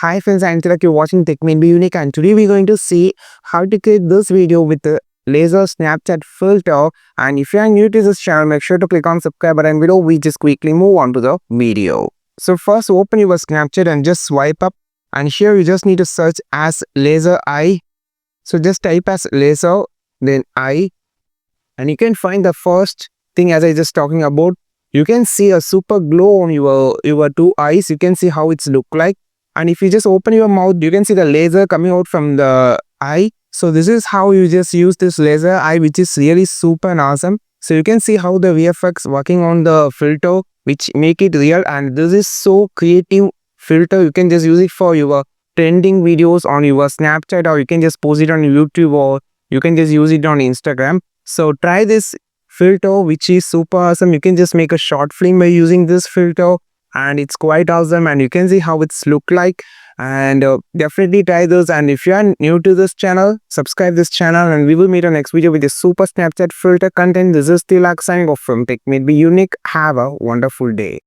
Hi friends, I'm Tilak, you're watching Tech Made Be Unique, and today we're going to see how to create this video with the laser Snapchat filter. And if you are new to this channel, make sure to click on subscribe button below. We just quickly move on to the video. So first open your Snapchat and just swipe up, and here you just need to search as laser eye. So just type as laser then eye, and you can find the first thing as I just talking about. You can see a super glow on your two eyes. You can see how it's look like. And if you just open your mouth, you can see the laser coming out from the eye. So this is how you just use this laser eye, which is really super and awesome. So you can see how the VFX working on the filter, which make it real. And this is so creative filter. You can just use it for your trending videos on your Snapchat, or you can just post it on YouTube, or you can just use it on Instagram. So try this filter, which is super awesome. You can just make a short film by using this filter, and it's quite awesome, and you can see how it's look like. And definitely try this. And if you are new to this channel, subscribe this channel, and we will meet on next video with a super Snapchat filter content. This is Tilak signing off from Tech Made Be Unique. Have a wonderful day.